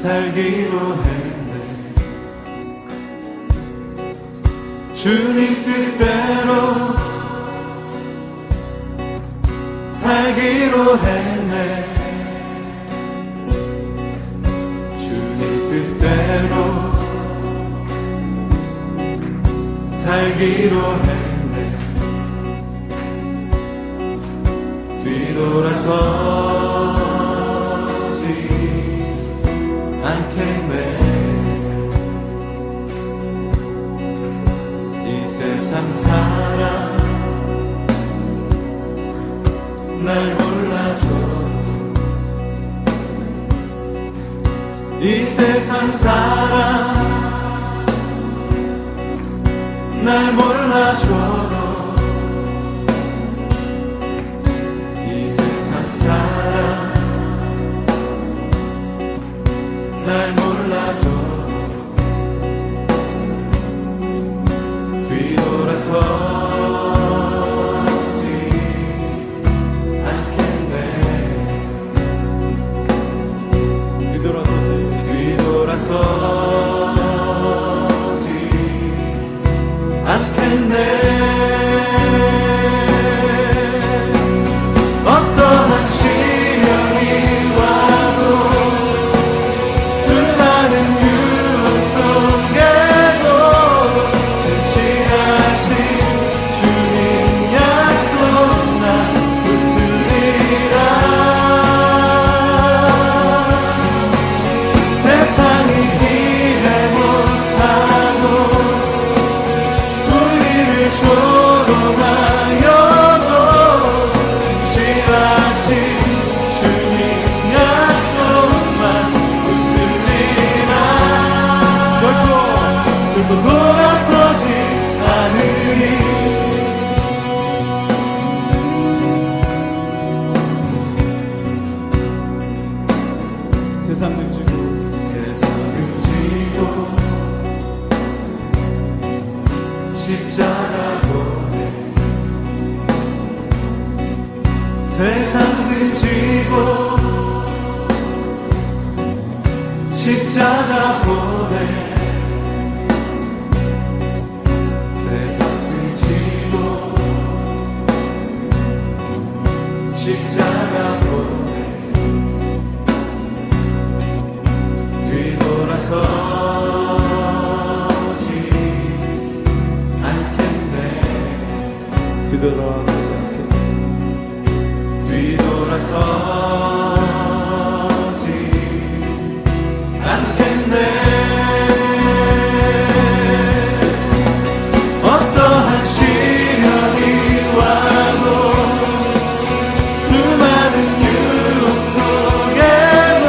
살기로 했네. 주님 뜻대로 살기로 했네. 주님 뜻대로 살기로 했네. 뒤돌아서지 않겠네. 이 세상 사람 날 몰라줘. 이 세상 사람 날 몰라줘도 이 세상 사람 날 몰라줘도 뒤돌아서지 않겠네. 뒤돌아서지 않겠네. 어떠한 시련이 와도 수많은 유혹 속에도 진실하신 주님 약속 난 붙들리라. 세상이 이해 못하고 우리를 조롱하여도 진실하신 주님 약속만 붙들리라. 결코 돌아서지 않으리. 세상 등지고 십자가 보내. 세상 등지고 십자가 보내. 세상 등지고 십자가 보내. 뒤돌아서지 않겠네. 뒤돌아서지 않겠네. 뒤돌아서지 않겠네. 어떠한 시련이 와도 수많은 유혹 속에도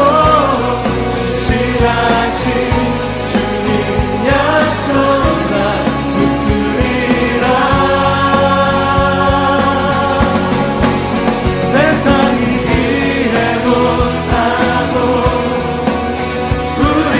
진실하신 주님 약속 난 붙들리라. 세상이 이해 못하고 우리를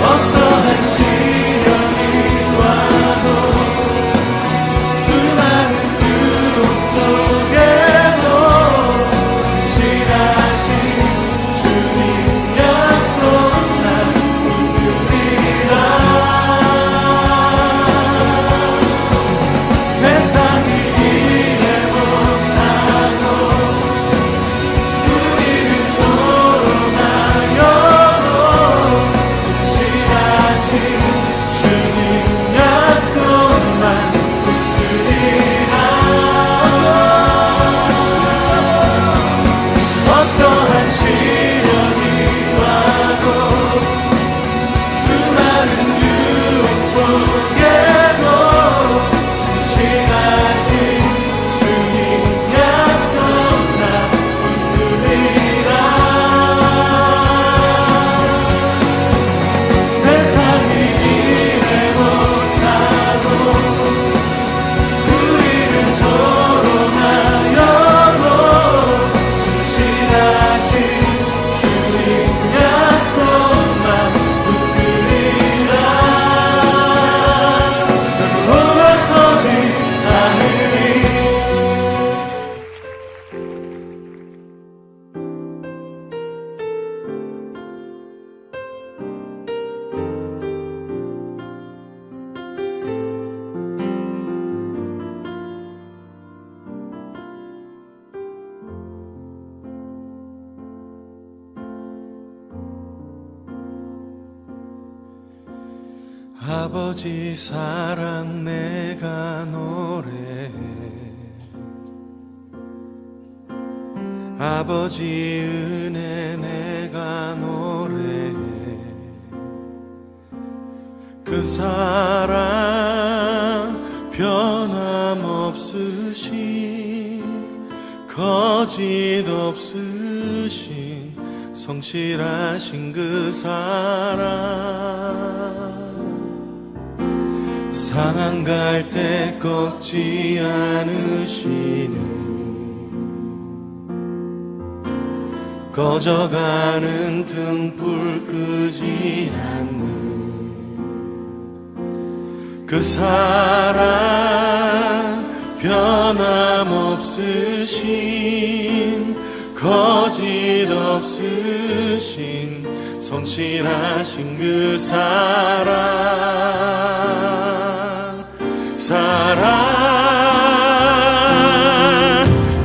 어떠한 시련이 와도 수많은 유혹 속에도 신실하신 주님 약속 난 붙들리라. 세상이 이해 못하고 우리를 조롱하여도 신실하신 주님 약속만 붙들리라. 어떠한 시련이 와도 수많은 유혹 속에도 신실하신 주님 약속 난 붙들리라. 세상이 이해 못하고 우리를 조롱하여도 신실하신 주님 약속만 붙들리라. 너무 올라서지 않으리. 아버지 사랑 내가 노래해. 아버지 은혜 내가 노래해. 그 사랑 변함없으신 거짓 없으신 성실하신 그 사랑 상한 갈 때 꺾지 않으시는 꺼져가는 등불 끄지 않는 그 사랑 변함없으신 거짓 없으신 성실하신 그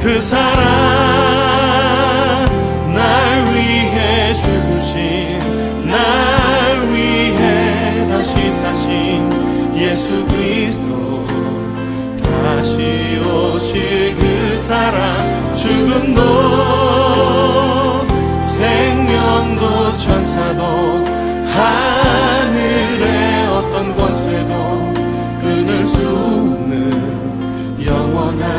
그 사랑 날 위해 죽으신 날 위해 다시 사신 예수 그리스도 다시 오실 그 사랑 죽음도 생명도 천사도 하늘의 어떤 권세도 끊을 수 없는 영원한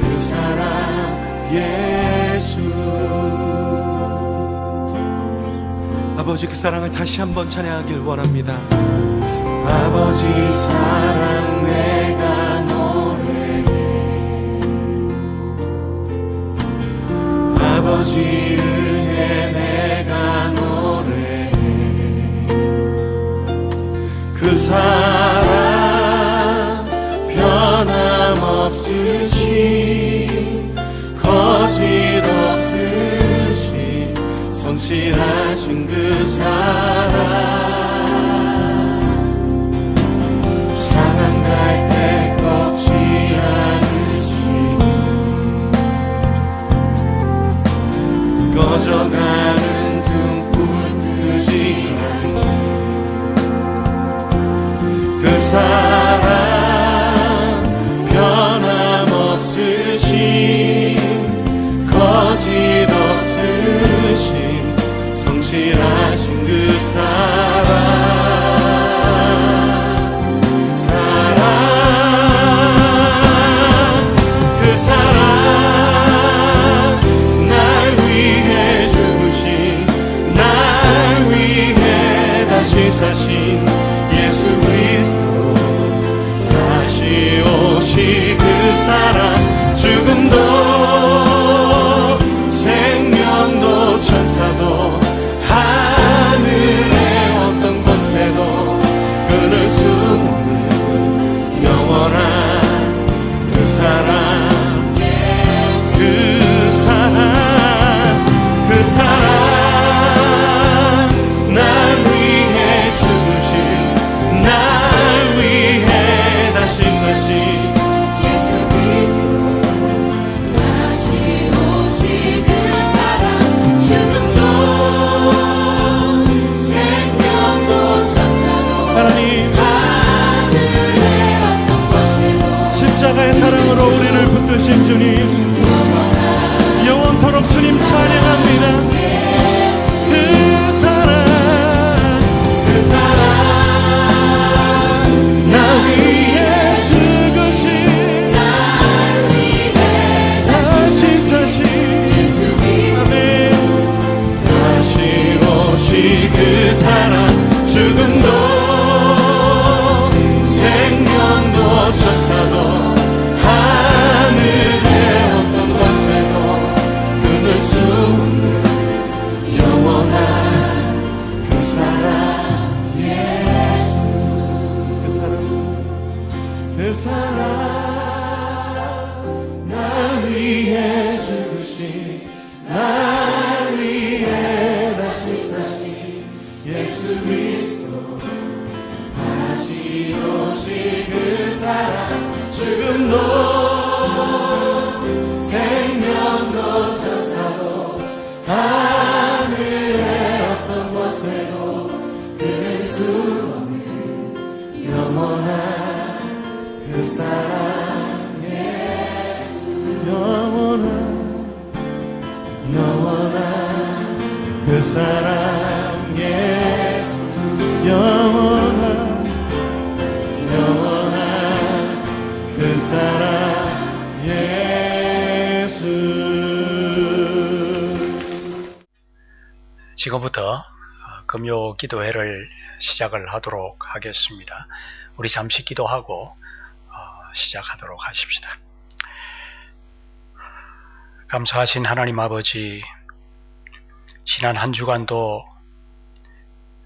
그 사랑 예수. 아버지 그 사랑을 다시 한번 찬양하길 원합니다. 아버지 사랑 내가 노래해. 아버지 은혜 내가 노래해. 그 사랑 변함없으신 거짓 없으신 성실하신 그 사랑 상한 갈 때 꺾지 않으신 꺼져가는 등불 끄지 않는 그 사랑 변함없으신 거짓 없으신 성실하신 그 사랑 그 사랑 날 위해 죽으신 날 위해 다시 사신 예수 그리스도 다시 오실 그 사랑 죽음도 생명도 천사도 이루신 그 사랑 죽음도 생명도 천사도 하늘의 어떤 곳에도 끊을 수 없는 영원한 그 사랑 예수 영원한 그 사랑 예수 영원한 그 사랑 예수. 지금부터 금요 기도회를 시작을 하도록 하겠습니다. 우리 잠시 기도하고 시작하도록 하십시다. 감사하신 하나님 아버지, 지난 한 주간도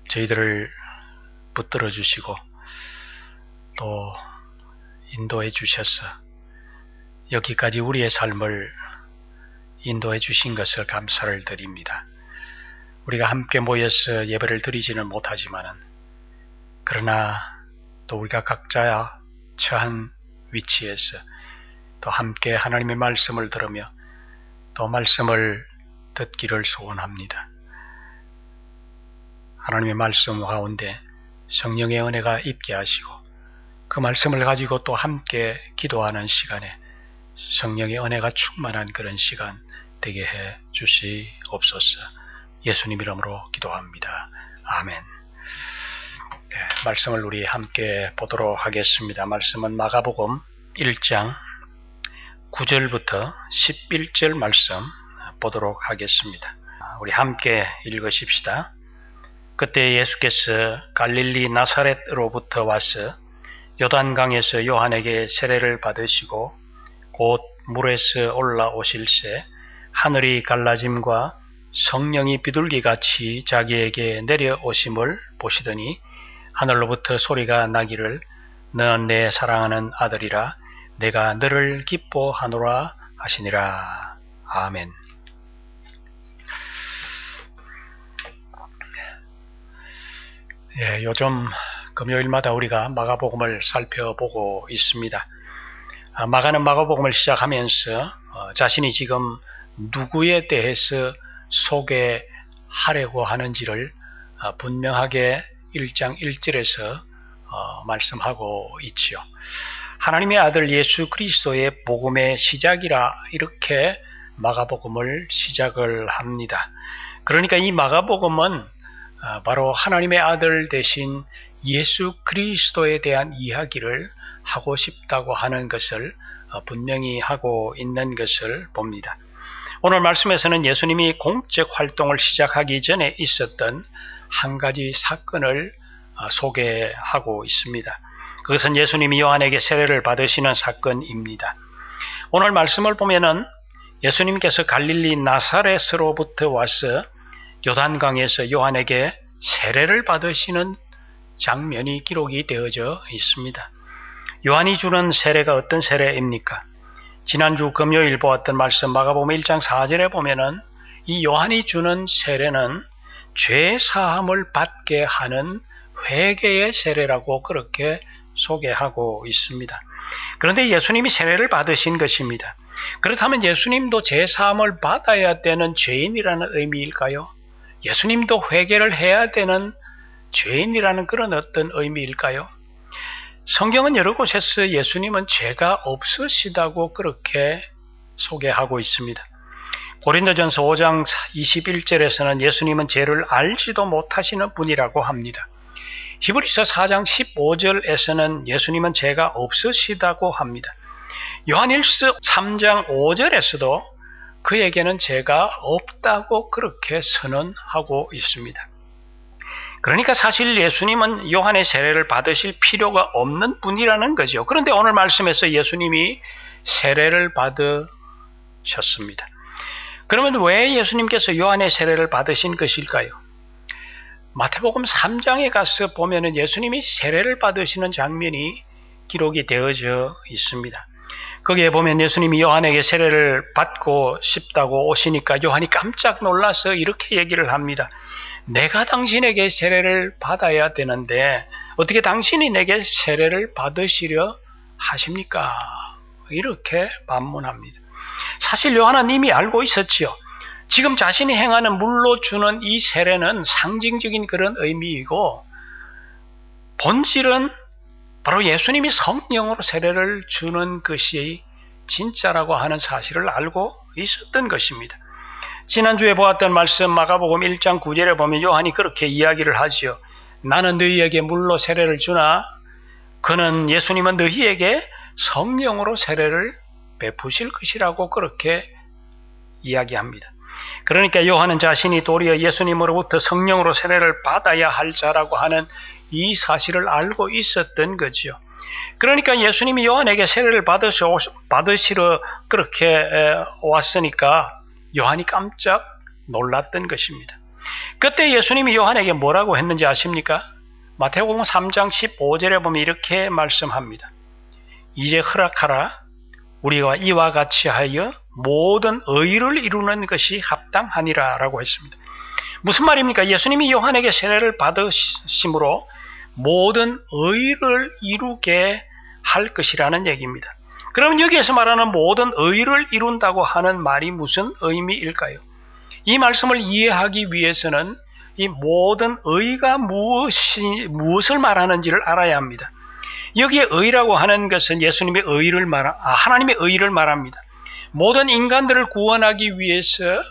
저희들을 붙들어 주시고 또 인도해 주셔서 여기까지 우리의 삶을 인도해 주신 것을 감사를 드립니다. 우리가 함께 모여서 예배를 드리지는 못하지만은, 그러나 또 우리가 각자 처한 위치에서 또 함께 하나님의 말씀을 들으며 또 말씀을 듣기를 소원합니다. 하나님의 말씀 가운데 성령의 은혜가 있게 하시고 그 말씀을 가지고 또 함께 기도하는 시간에 성령의 은혜가 충만한 그런 시간 되게 해 주시옵소서. 예수님 이름으로 기도합니다. 아멘. 네, 말씀을 우리 함께 보도록 하겠습니다. 말씀은 마가복음 1장 9절부터 11절 말씀 보도록 하겠습니다. 우리 함께 읽으십시다. 그때 예수께서 갈릴리 나사렛으로부터 와서 요단강에서 요한에게 세례를 받으시고 곧 물에서 올라오실새 하늘이 갈라짐과 성령이 비둘기같이 자기에게 내려오심을 보시더니 하늘로부터 소리가 나기를 너는 내 사랑하는 아들이라 내가 너를 기뻐하노라 하시니라. 아멘. 예, 요즘 금요일마다 우리가 마가복음을 살펴보고 있습니다. 마가는 마가복음을 시작하면서 자신이 지금 누구에 대해서 소개하려고 하는지를 분명하게 1장 1절에서 말씀하고 있지요. 하나님의 아들 예수 그리스도의 복음의 시작이라 이렇게 마가복음을 시작을 합니다. 그러니까 이 마가복음은 바로 하나님의 아들 대신 예수 그리스도에 대한 이야기를 하고 싶다고 하는 것을 분명히 하고 있는 것을 봅니다. 오늘 말씀에서는 예수님이 공적 활동을 시작하기 전에 있었던 한 가지 사건을 소개하고 있습니다. 그것은 예수님이 요한에게 세례를 받으시는 사건입니다. 오늘 말씀을 보면은 예수님께서 갈릴리 나사렛으로부터 와서 요단강에서 요한에게 세례를 받으시는 장면이 기록이 되어져 있습니다. 요한이 주는 세례가 어떤 세례입니까? 지난주 금요일 보았던 말씀 마가복음 1장 4절에 보면은 이 요한이 주는 세례는 죄 사함을 받게 하는 회개의 세례라고 그렇게 소개하고 있습니다. 그런데 예수님이 세례를 받으신 것입니다. 그렇다면 예수님도 죄 사함을 받아야 되는 죄인이라는 의미일까요? 예수님도 회개를 해야 되는 죄인이라는 그런 어떤 의미일까요? 성경은 여러 곳에서 예수님은 죄가 없으시다고 그렇게 소개하고 있습니다. 고린도전서 5장 21절에서는 예수님은 죄를 알지도 못하시는 분이라고 합니다. 히브리서 4장 15절에서는 예수님은 죄가 없으시다고 합니다. 요한일서 3장 5절에서도 그에게는 죄가 없다고 그렇게 선언하고 있습니다. 그러니까 사실 예수님은 요한의 세례를 받으실 필요가 없는 분이라는 거죠. 그런데 오늘 말씀에서 예수님이 세례를 받으셨습니다. 그러면 왜 예수님께서 요한의 세례를 받으신 것일까요? 마태복음 3장에 가서 보면은 예수님이 세례를 받으시는 장면이 기록이 되어져 있습니다. 거기에 보면 예수님이 요한에게 세례를 받고 싶다고 오시니까 요한이 깜짝 놀라서 이렇게 얘기를 합니다. 내가 당신에게 세례를 받아야 되는데 어떻게 당신이 내게 세례를 받으시려 하십니까? 이렇게 반문합니다. 사실 요한은 이미 알고 있었지요. 지금 자신이 행하는 물로 주는 이 세례는 상징적인 그런 의미이고 본질은 바로 예수님이 성령으로 세례를 주는 것이 진짜라고 하는 사실을 알고 있었던 것입니다. 지난주에 보았던 말씀 마가복음 1장 9절에 보면 요한이 그렇게 이야기를 하지요. 나는 너희에게 물로 세례를 주나 그는 예수님은 너희에게 성령으로 세례를 베푸실 것이라고 그렇게 이야기합니다. 그러니까 요한은 자신이 도리어 예수님으로부터 성령으로 세례를 받아야 할 자라고 하는 이 사실을 알고 있었던 거죠. 그러니까 예수님이 요한에게 세례를 받으시러 그렇게 왔으니까 요한이 깜짝 놀랐던 것입니다. 그때 예수님이 요한에게 뭐라고 했는지 아십니까? 마태복음 3장 15절에 보면 이렇게 말씀합니다. 이제 허락하라. 우리가 이와 같이 하여 모든 의를 이루는 것이 합당하니라 라고 했습니다. 무슨 말입니까? 예수님이 요한에게 세례를 받으심으로 모든 의를 이루게 할 것이라는 얘기입니다. 그럼 여기에서 말하는 모든 의를 이룬다고 하는 말이 무슨 의미일까요? 이 말씀을 이해하기 위해서는 이 모든 의가 무엇을 말하는지를 알아야 합니다. 여기에 의라고 하는 것은 예수님의 의를 하나님의 의를 말합니다. 모든 인간들을 구원하기 위해서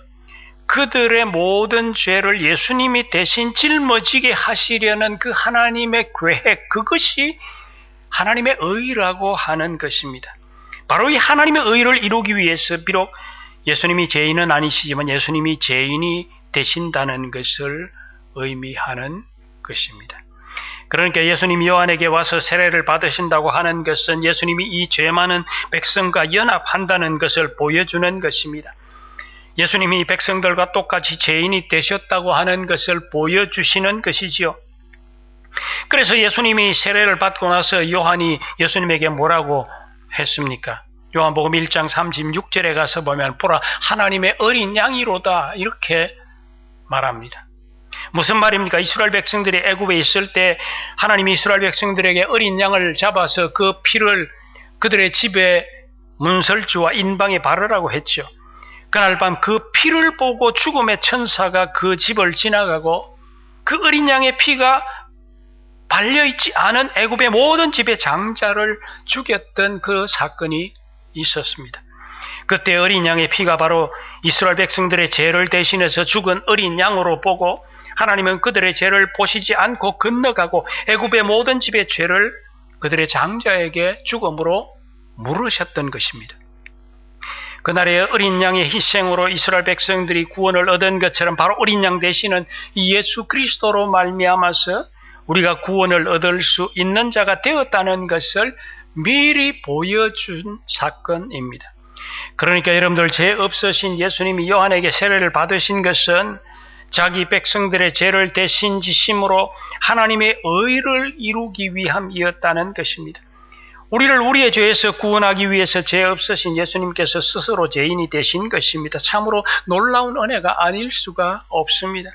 그들의 모든 죄를 예수님이 대신 짊어지게 하시려는 그 하나님의 계획, 그것이 하나님의 의라고 하는 것입니다. 바로 이 하나님의 의를 이루기 위해서 비록 예수님이 죄인은 아니시지만 예수님이 죄인이 되신다는 것을 의미하는 것입니다. 그러니까 예수님이 요한에게 와서 세례를 받으신다고 하는 것은 예수님이 이 죄 많은 백성과 연합한다는 것을 보여주는 것입니다. 예수님이 백성들과 똑같이 죄인이 되셨다고 하는 것을 보여주시는 것이지요. 그래서 예수님이 세례를 받고 나서 요한이 예수님에게 뭐라고 했습니까? 요한복음 1장 36절에 가서 보면 보라 하나님의 어린 양이로다 이렇게 말합니다. 무슨 말입니까? 이스라엘 백성들이 애굽에 있을 때 하나님이 이스라엘 백성들에게 어린 양을 잡아서 그 피를 그들의 집에 문설주와 인방에 바르라고 했죠. 그날 밤 그 피를 보고 죽음의 천사가 그 집을 지나가고 그 어린 양의 피가 발려있지 않은 애굽의 모든 집의 장자를 죽였던 그 사건이 있었습니다. 그때 어린 양의 피가 바로 이스라엘 백성들의 죄를 대신해서 죽은 어린 양으로 보고 하나님은 그들의 죄를 보시지 않고 건너가고 애굽의 모든 집의 죄를 그들의 장자에게 죽음으로 물으셨던 것입니다. 그날의 어린 양의 희생으로 이스라엘 백성들이 구원을 얻은 것처럼 바로 어린 양 되시는 이 예수 그리스도로 말미암아서 우리가 구원을 얻을 수 있는 자가 되었다는 것을 미리 보여준 사건입니다. 그러니까 여러분들 죄 없으신 예수님이 요한에게 세례를 받으신 것은 자기 백성들의 죄를 대신 지심으로 하나님의 의를 이루기 위함이었다는 것입니다. 우리를 우리의 죄에서 구원하기 위해서 죄 없으신 예수님께서 스스로 죄인이 되신 것입니다. 참으로 놀라운 은혜가 아닐 수가 없습니다.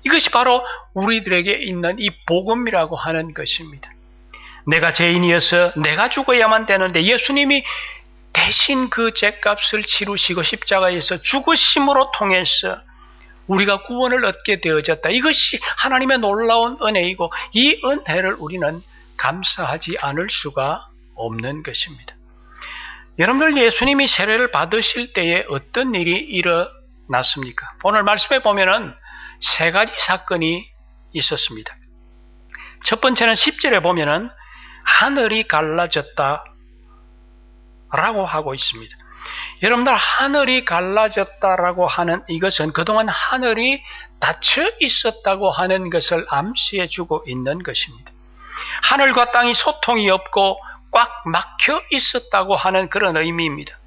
이것이 바로 우리들에게 있는 이 복음이라고 하는 것입니다. 내가 죄인이어서 내가 죽어야만 되는데 예수님이 대신 그 죄값을 치르시고 십자가에서 죽으심으로 통해서 우리가 구원을 얻게 되어졌다. 이것이 하나님의 놀라운 은혜이고 이 은혜를 우리는 감사하지 않을 수가 없는 것입니다. 여러분들 예수님이 세례를 받으실 때에 어떤 일이 일어났습니까? 오늘 말씀에 보면은 세 가지 사건이 있었습니다. 첫 번째는 10절에 보면은 하늘이 갈라졌다 라고 하고 있습니다. 여러분들 하늘이 갈라졌다라고 하는 이것은 그동안 하늘이 닫혀 있었다고 하는 것을 암시해 주고 있는 것입니다. 하늘과 땅이 소통이 없고 꽉 막혀 있었다고 하는 그런 의미입니다.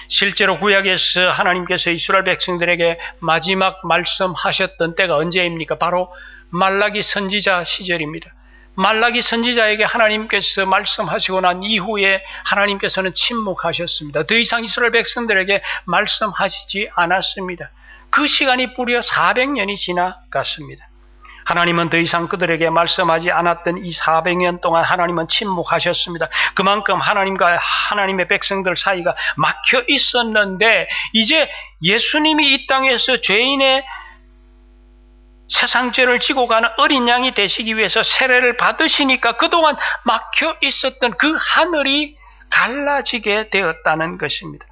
실제로 구약에서 하나님께서 이스라엘 백성들에게 마지막 말씀하셨던 때가 언제입니까? 바로 말라기 선지자 시절입니다. 말라기 선지자에게 하나님께서 말씀하시고 난 이후에 하나님께서는 침묵하셨습니다. 더 이상 이스라엘 백성들에게 말씀하시지 않았습니다. 그 시간이 무려 400년이 지나갔습니다. 하나님은 더 이상 그들에게 말씀하지 않았던 이 400년 동안 하나님은 침묵하셨습니다. 그만큼 하나님과 하나님의 백성들 사이가 막혀 있었는데 이제 예수님이 이 땅에서 죄인의 세상죄를 지고 가는 어린 양이 되시기 위해서 세례를 받으시니까 그동안 막혀 있었던 그 하늘이 갈라지게 되었다는 것입니다.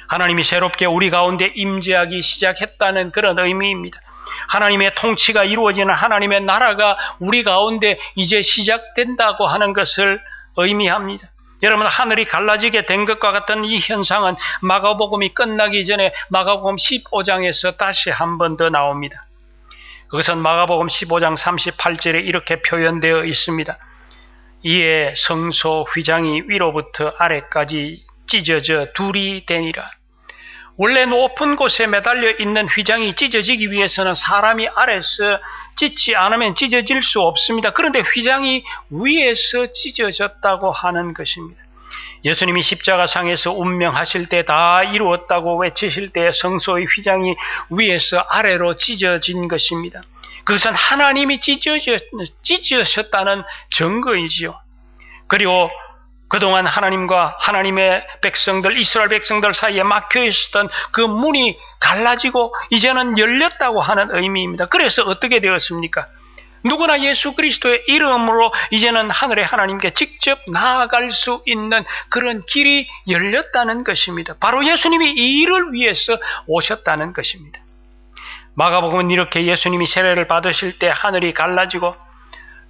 하나님이 새롭게 우리 가운데 임재하기 시작했다는 그런 의미입니다. 하나님의 통치가 이루어지는 하나님의 나라가 우리 가운데 이제 시작된다고 하는 것을 의미합니다. 여러분, 하늘이 갈라지게 된 것과 같은 이 현상은 마가복음이 끝나기 전에 마가복음 15장에서 다시 한 번 더 나옵니다. 그것은 마가복음 15장 38절에 이렇게 표현되어 있습니다. 이에 성소 휘장이 위로부터 아래까지 찢어져 둘이 되니라. 원래 높은 곳에 매달려 있는 휘장이 찢어지기 위해서는 사람이 아래서 찢지 않으면 찢어질 수 없습니다. 그런데 휘장이 위에서 찢어졌다고 하는 것입니다. 예수님이 십자가상에서 운명하실 때 다 이루었다고 외치실 때 성소의 휘장이 위에서 아래로 찢어진 것입니다. 그것은 하나님이 찢으셨다는 증거이지요. 그리고 그동안 하나님과 하나님의 백성들, 이스라엘 백성들 사이에 막혀 있었던 그 문이 갈라지고 이제는 열렸다고 하는 의미입니다. 그래서 어떻게 되었습니까? 누구나 예수 그리스도의 이름으로 이제는 하늘의 하나님께 직접 나아갈 수 있는 그런 길이 열렸다는 것입니다. 바로 예수님이 이 일을 위해서 오셨다는 것입니다. 마가복음은 이렇게 예수님이 세례를 받으실 때 하늘이 갈라지고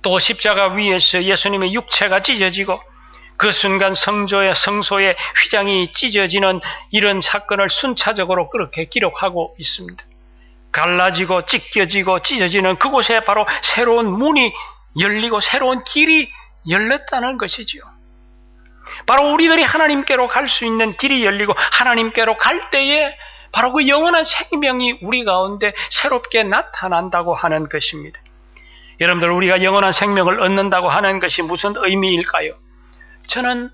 또 십자가 위에서 예수님의 육체가 찢어지고 그 순간 성소의 휘장이 찢어지는 이런 사건을 순차적으로 그렇게 기록하고 있습니다. 갈라지고 찢겨지고 찢어지는 그곳에 바로 새로운 문이 열리고 새로운 길이 열렸다는 것이지요. 바로 우리들이 하나님께로 갈 수 있는 길이 열리고 하나님께로 갈 때에 바로 그 영원한 생명이 우리 가운데 새롭게 나타난다고 하는 것입니다. 여러분들, 우리가 영원한 생명을 얻는다고 하는 것이 무슨 의미일까요? 저는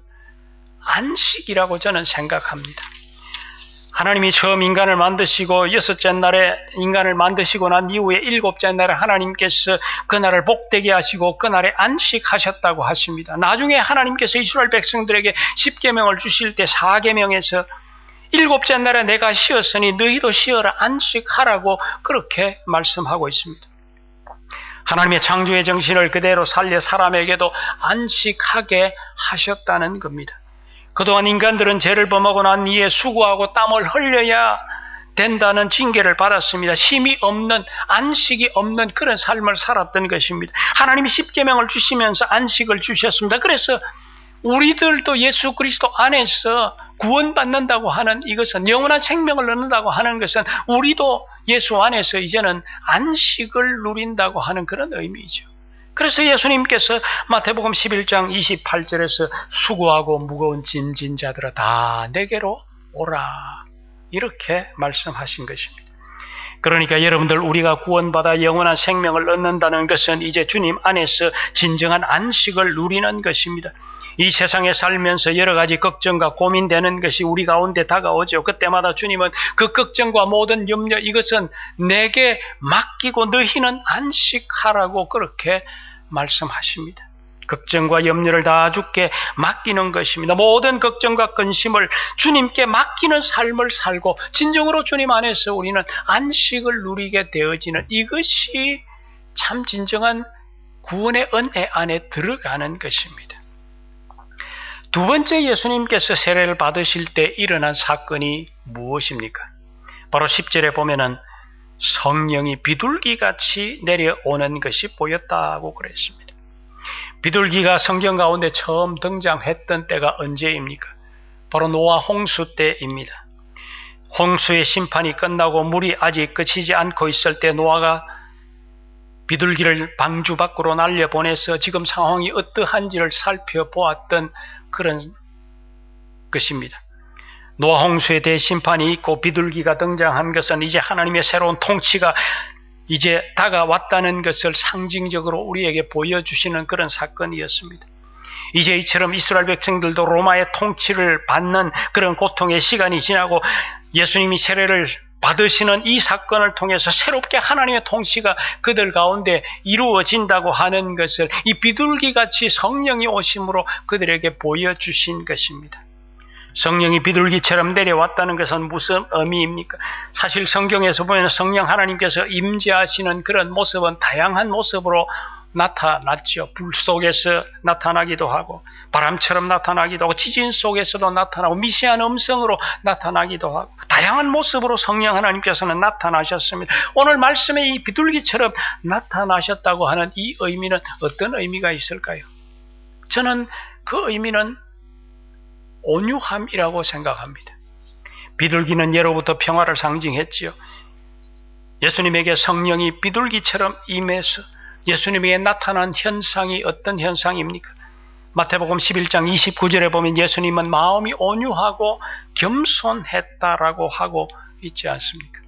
안식이라고 저는 생각합니다. 하나님이 처음 인간을 만드시고 여섯째 날에 인간을 만드시고 난 이후에 일곱째 날에 하나님께서 그날을 복되게 하시고 그날에 안식하셨다고 하십니다. 나중에 하나님께서 이스라엘 백성들에게 십계명을 주실 때 4계명에서 일곱째 날에 내가 쉬었으니 너희도 쉬어라, 안식하라고 그렇게 말씀하고 있습니다. 하나님의 창조의 정신을 그대로 살려 사람에게도 안식하게 하셨다는 겁니다. 그동안 인간들은 죄를 범하고 난 이에 수고하고 땀을 흘려야 된다는 징계를 받았습니다. 쉼이 없는, 안식이 없는 그런 삶을 살았던 것입니다. 하나님이 십계명을 주시면서 안식을 주셨습니다. 그래서 우리들도 예수 그리스도 안에서 구원받는다고 하는 이것은, 영원한 생명을 얻는다고 하는 것은 우리도 예수 안에서 이제는 안식을 누린다고 하는 그런 의미이죠. 그래서 예수님께서 마태복음 11장 28절에서 수고하고 무거운 짐진 자들아 다 내게로 오라, 이렇게 말씀하신 것입니다. 그러니까 여러분들, 우리가 구원받아 영원한 생명을 얻는다는 것은 이제 주님 안에서 진정한 안식을 누리는 것입니다. 이 세상에 살면서 여러 가지 걱정과 고민되는 것이 우리 가운데 다가오죠. 그때마다 주님은 그 걱정과 모든 염려, 이것은 내게 맡기고 너희는 안식하라고 그렇게 말씀하십니다. 걱정과 염려를 다 주께 맡기는 것입니다. 모든 걱정과 근심을 주님께 맡기는 삶을 살고 진정으로 주님 안에서 우리는 안식을 누리게 되어지는, 이것이 참 진정한 구원의 은혜 안에 들어가는 것입니다. 두 번째, 예수님께서 세례를 받으실 때 일어난 사건이 무엇입니까? 바로 10절에 보면은 성령이 비둘기같이 내려오는 것이 보였다고 그랬습니다. 비둘기가 성경 가운데 처음 등장했던 때가 언제입니까? 바로 노아 홍수 때입니다. 홍수의 심판이 끝나고 물이 아직 그치지 않고 있을 때 노아가 비둘기를 방주 밖으로 날려보내서 지금 상황이 어떠한지를 살펴보았던 그런 것입니다. 노아 홍수에 대해 심판이 있고 비둘기가 등장한 것은 이제 하나님의 새로운 통치가 이제 다가왔다는 것을 상징적으로 우리에게 보여주시는 그런 사건이었습니다. 이제 이처럼 이스라엘 백성들도 로마의 통치를 받는 그런 고통의 시간이 지나고 예수님이 세례를 받으시는 이 사건을 통해서 새롭게 하나님의 통치가 그들 가운데 이루어진다고 하는 것을 이 비둘기같이 성령이 오심으로 그들에게 보여주신 것입니다. 성령이 비둘기처럼 내려왔다는 것은 무슨 의미입니까? 사실 성경에서 보면 성령 하나님께서 임재하시는 그런 모습은 다양한 모습으로 나타났죠. 불 속에서 나타나기도 하고 바람처럼 나타나기도 하고 지진 속에서도 나타나고 미세한 음성으로 나타나기도 하고 다양한 모습으로 성령 하나님께서는 나타나셨습니다. 오늘 말씀에 이 비둘기처럼 나타나셨다고 하는 이 의미는 어떤 의미가 있을까요? 저는 그 의미는 온유함이라고 생각합니다. 비둘기는 예로부터 평화를 상징했지요. 예수님에게 성령이 비둘기처럼 임해서 예수님에게 나타난 현상이 어떤 현상입니까? 마태복음 11장 29절에 보면 예수님은 마음이 온유하고 겸손했다라고 하고 있지 않습니까?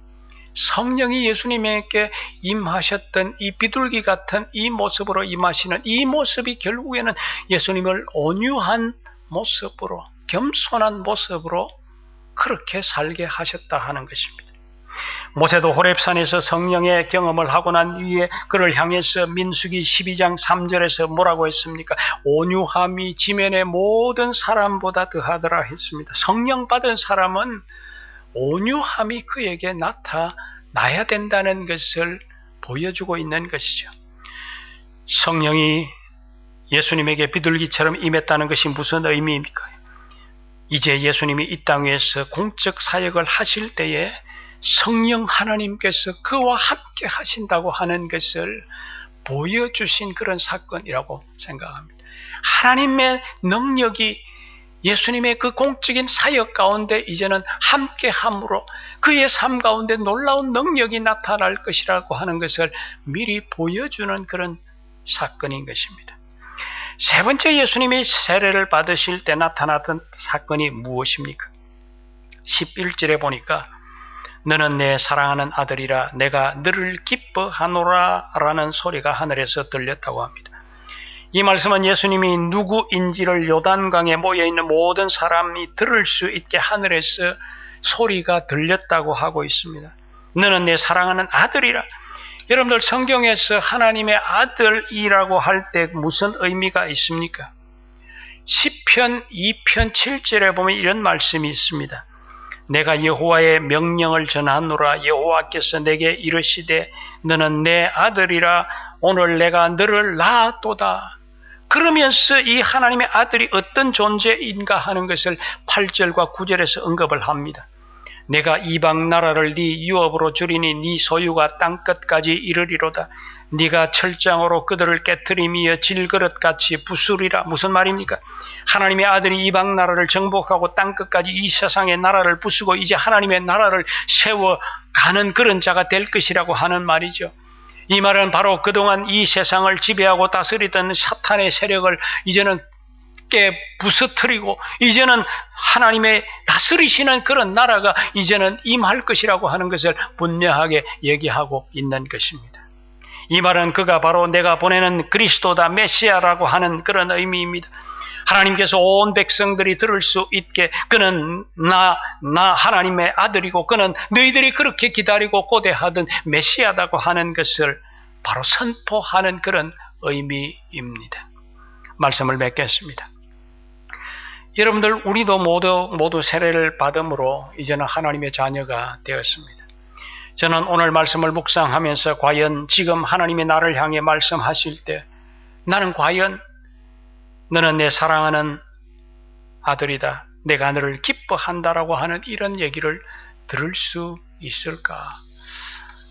성령이 예수님에게 임하셨던 이 비둘기 같은 이 모습으로 임하시는 이 모습이 결국에는 예수님을 온유한 모습으로 겸손한 모습으로 그렇게 살게 하셨다 하는 것입니다. 모세도 호렙산에서 성령의 경험을 하고 난 뒤에 그를 향해서 민수기 12장 3절에서 뭐라고 했습니까? 온유함이 지면의 모든 사람보다 더하더라 했습니다. 성령 받은 사람은 온유함이 그에게 나타나야 된다는 것을 보여주고 있는 것이죠. 성령이 예수님에게 비둘기처럼 임했다는 것이 무슨 의미입니까? 이제 예수님이 이 땅 위에서 공적 사역을 하실 때에 성령 하나님께서 그와 함께 하신다고 하는 것을 보여주신 그런 사건이라고 생각합니다. 하나님의 능력이 예수님의 그 공적인 사역 가운데 이제는 함께함으로 그의 삶 가운데 놀라운 능력이 나타날 것이라고 하는 것을 미리 보여주는 그런 사건인 것입니다. 세 번째 예수님이 세례를 받으실 때 나타났던 사건이 무엇입니까? 11절에 보니까 너는 내 사랑하는 아들이라 내가 너를 기뻐하노라 라는 소리가 하늘에서 들렸다고 합니다. 이 말씀은 예수님이 누구인지를 요단강에 모여있는 모든 사람이 들을 수 있게 하늘에서 소리가 들렸다고 하고 있습니다. 너는 내 사랑하는 아들이라. 여러분들 성경에서 하나님의 아들이라고 할 때 무슨 의미가 있습니까? 시편 2편 7절에 보면 이런 말씀이 있습니다. 내가 여호와의 명령을 전하노라. 여호와께서 내게 이르시되 너는 내 아들이라. 오늘 내가 너를 낳았도다. 그러면서 이 하나님의 아들이 어떤 존재인가 하는 것을 8절과 9절에서 언급을 합니다. 내가 이방 나라를 네 유업으로 주리니 네 소유가 땅끝까지 이르리로다. 네가 철장으로 그들을 깨트리며 질그릇같이 부수리라. 무슨 말입니까? 하나님의 아들이 이방 나라를 정복하고 땅끝까지 이 세상의 나라를 부수고 이제 하나님의 나라를 세워가는 그런 자가 될 것이라고 하는 말이죠. 이 말은 바로 그동안 이 세상을 지배하고 다스리던 사탄의 세력을 이제는 부서뜨리고 이제는 하나님의 다스리시는 그런 나라가 이제는 임할 것이라고 하는 것을 분명하게 얘기하고 있는 것입니다. 이 말은 그가 바로 내가 보내는 그리스도다 메시아라고 하는 그런 의미입니다. 하나님께서 온 백성들이 들을 수 있게 그는 나 하나님의 아들이고 그는 너희들이 그렇게 기다리고 고대하던 메시아다고 하는 것을 바로 선포하는 그런 의미입니다. 말씀을 맺겠습니다. 여러분들 우리도 모두 세례를 받음으로 이제는 하나님의 자녀가 되었습니다. 저는 오늘 말씀을 묵상하면서 과연 지금 하나님의 나를 향해 말씀하실 때 나는 과연 너는 내 사랑하는 아들이다. 내가 너를 기뻐한다라고 하는 이런 얘기를 들을 수 있을까?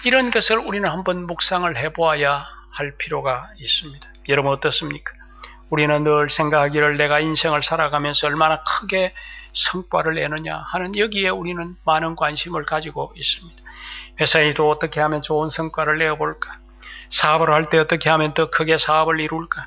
이런 것을 우리는 한번 묵상을 해보아야 할 필요가 있습니다. 여러분 어떻습니까? 우리는 늘 생각하기를 내가 인생을 살아가면서 얼마나 크게 성과를 내느냐 하는 여기에 우리는 많은 관심을 가지고 있습니다. 회사에도 어떻게 하면 좋은 성과를 내어볼까? 사업을 할 때 어떻게 하면 더 크게 사업을 이룰까?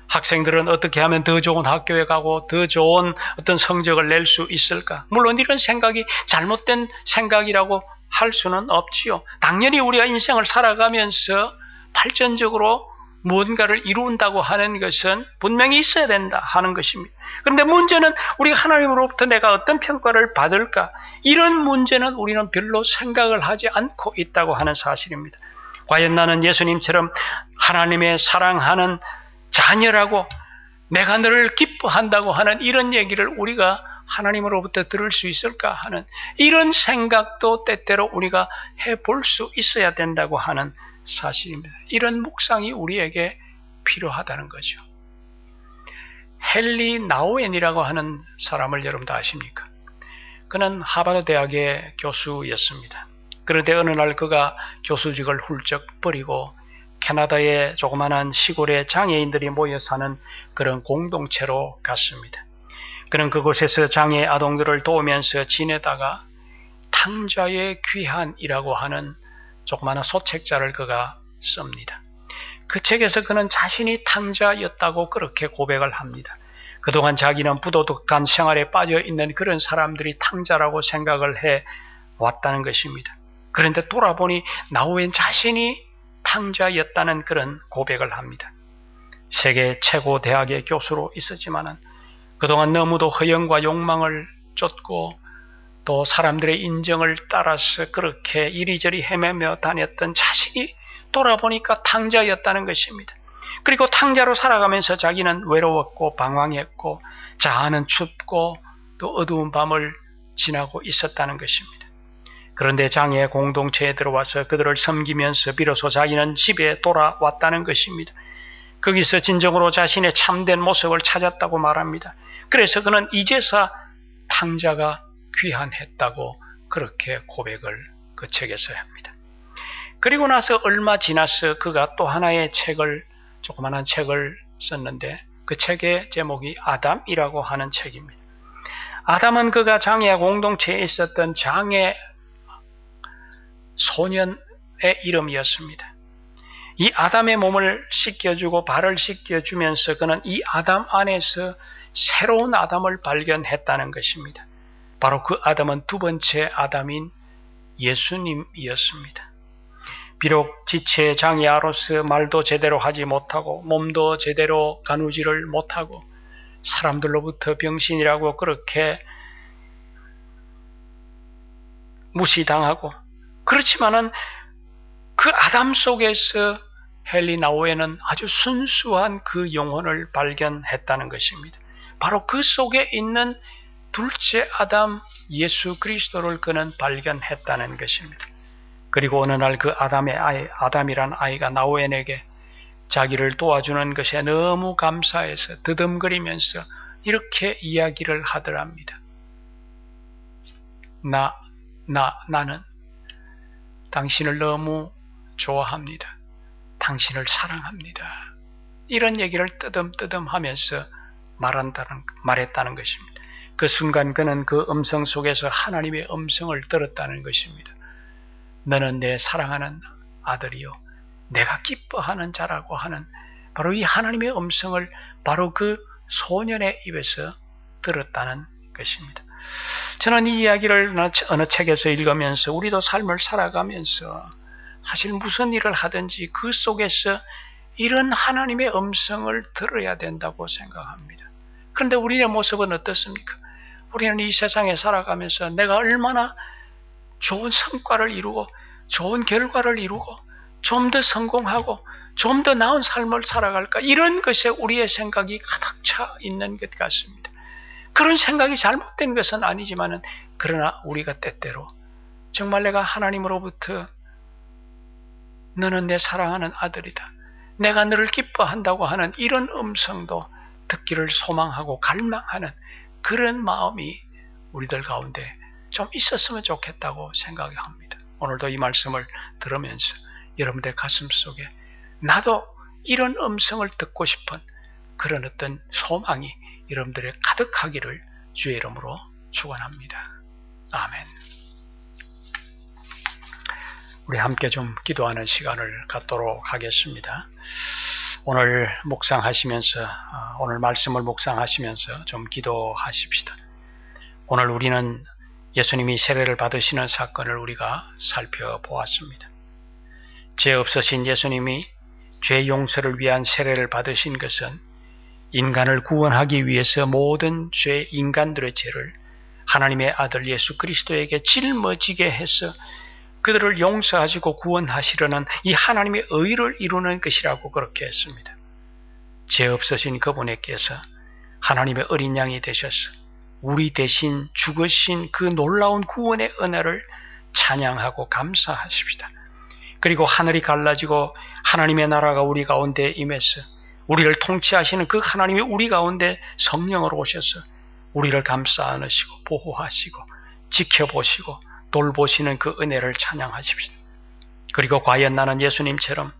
학생들은 어떻게 하면 더 좋은 학교에 가고 더 좋은 어떤 성적을 낼 수 있을까? 물론 이런 생각이 잘못된 생각이라고 할 수는 없지요. 당연히 우리가 인생을 살아가면서 발전적으로 무언가를 이룬다고 하는 것은 분명히 있어야 된다 하는 것입니다. 그런데 문제는 우리가 하나님으로부터 내가 어떤 평가를 받을까? 이런 문제는 우리는 별로 생각을 하지 않고 있다고 하는 사실입니다. 과연 나는 예수님처럼 하나님의 사랑하는 자녀라고 내가 너를 기뻐한다고 하는 이런 얘기를 우리가 하나님으로부터 들을 수 있을까 하는 이런 생각도 때때로 우리가 해볼 수 있어야 된다고 하는 사실입니다. 이런 묵상이 우리에게 필요하다는 거죠. 헨리 나우엔이라고 하는 사람을 여러분 다 아십니까? 그는 하버드 대학의 교수였습니다. 그런데 어느 날 그가 교수직을 훌쩍 버리고 캐나다의 조그마한 시골에 장애인들이 모여 사는 그런 공동체로 갔습니다. 그는 그곳에서 장애 아동들을 도우면서 지내다가 탕자의 귀한이라고 하는 조그마한 소책자를 그가 씁니다. 그 책에서 그는 자신이 탕자였다고 그렇게 고백을 합니다. 그동안 자기는 부도덕한 생활에 빠져 있는 그런 사람들이 탕자라고 생각을 해 왔다는 것입니다. 그런데 돌아보니 나우엔 자신이 탕자였다는 그런 고백을 합니다. 세계 최고 대학의 교수로 있었지만은 그동안 너무도 허영과 욕망을 쫓고 또 사람들의 인정을 따라서 그렇게 이리저리 헤매며 다녔던 자신이 돌아보니까 탕자였다는 것입니다. 그리고 탕자로 살아가면서 자기는 외로웠고 방황했고 자아는 춥고 또 어두운 밤을 지나고 있었다는 것입니다. 그런데 장애 공동체에 들어와서 그들을 섬기면서 비로소 자기는 집에 돌아왔다는 것입니다. 거기서 진정으로 자신의 참된 모습을 찾았다고 말합니다. 그래서 그는 이제서 탕자가 귀한했다고 그렇게 고백을 그 책에서 합니다. 그리고 나서 얼마 지나서 그가 또 하나의 책을, 조그마한 책을 썼는데 그 책의 제목이 아담이라고 하는 책입니다. 아담은 그가 장애 공동체에 있었던 장애 소년의 이름이었습니다. 이 아담의 몸을 씻겨주고 발을 씻겨주면서 그는 이 아담 안에서 새로운 아담을 발견했다는 것입니다. 바로 그 아담은 두 번째 아담인 예수님이었습니다. 비록 지체 장애아로서 말도 제대로 하지 못하고 몸도 제대로 가누지를 못하고 사람들로부터 병신이라고 그렇게 무시당하고 그렇지만은 그 아담 속에서 헨리 나우엔은 아주 순수한 그 영혼을 발견했다는 것입니다. 바로 그 속에 있는 둘째 아담 예수 그리스도를 그는 발견했다는 것입니다. 그리고 어느 날 그 아담이란 아이가 나우엔에게 자기를 도와주는 것에 너무 감사해서 드듬거리면서 이렇게 이야기를 하더랍니다. 나는 당신을 너무 좋아합니다. 당신을 사랑합니다. 이런 얘기를 뜨듬뜨듬 하면서 말했다는 것입니다. 그 순간 그는 그 음성 속에서 하나님의 음성을 들었다는 것입니다. 너는 내 사랑하는 아들이요 내가 기뻐하는 자라고 하는 바로 이 하나님의 음성을 바로 그 소년의 입에서 들었다는 것입니다. 저는 이 이야기를 어느 책에서 읽으면서 우리도 삶을 살아가면서 사실 무슨 일을 하든지 그 속에서 이런 하나님의 음성을 들어야 된다고 생각합니다. 그런데 우리의 모습은 어떻습니까? 우리는 이 세상에 살아가면서 내가 얼마나 좋은 성과를 이루고 좋은 결과를 이루고 좀 더 성공하고 좀 더 나은 삶을 살아갈까 이런 것에 우리의 생각이 가득 차 있는 것 같습니다. 그런 생각이 잘못된 것은 아니지만은 그러나 우리가 때때로 정말 내가 하나님으로부터 너는 내 사랑하는 아들이다. 내가 너를 기뻐한다고 하는 이런 음성도 듣기를 소망하고 갈망하는 그런 마음이 우리들 가운데 좀 있었으면 좋겠다고 생각합니다. 오늘도 이 말씀을 들으면서 여러분의 가슴 속에 나도 이런 음성을 듣고 싶은 그런 어떤 소망이 여러분들의 가득하기를 주의 이름으로 축원합니다. 아멘. 우리 함께 좀 기도하는 시간을 갖도록 하겠습니다. 오늘 말씀을 묵상하시면서 좀 기도하십시다. 오늘 우리는 예수님이 세례를 받으시는 사건을 우리가 살펴보았습니다. 죄 없으신 예수님이 죄 용서를 위한 세례를 받으신 것은 인간을 구원하기 위해서 모든 인간들의 죄를 하나님의 아들 예수 그리스도에게 짊어지게 해서 그들을 용서하시고 구원하시려는 이 하나님의 의를 이루는 것이라고 그렇게 했습니다. 죄 없으신 그분에게서 하나님의 어린 양이 되셔서 우리 대신 죽으신 그 놀라운 구원의 은혜를 찬양하고 감사하십시다. 그리고 하늘이 갈라지고 하나님의 나라가 우리 가운데 임해서 우리를 통치하시는 그 하나님이 우리 가운데 성령으로 오셔서 우리를 감싸 안으시고 보호하시고 지켜보시고 돌보시는 그 은혜를 찬양하십시다. 그리고 과연 나는 예수님처럼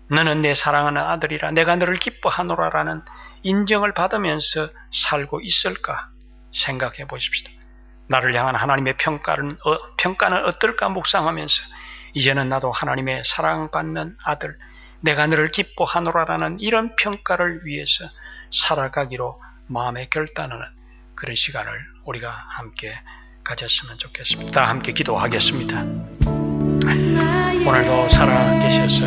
너는 내 사랑하는 아들이라 내가 너를 기뻐하노라라는 인정을 받으면서 살고 있을까 생각해 보십시다. 나를 향한 하나님의 평가는 어떨까 묵상하면서 이제는 나도 하나님의 사랑받는 아들, 내가 너를 기뻐하노라라는 이런 평가를 위해서 살아가기로 마음에 결단하는 그런 시간을 우리가 함께 가졌으면 좋겠습니다. 다 함께 기도하겠습니다. 오늘도 살아계셔서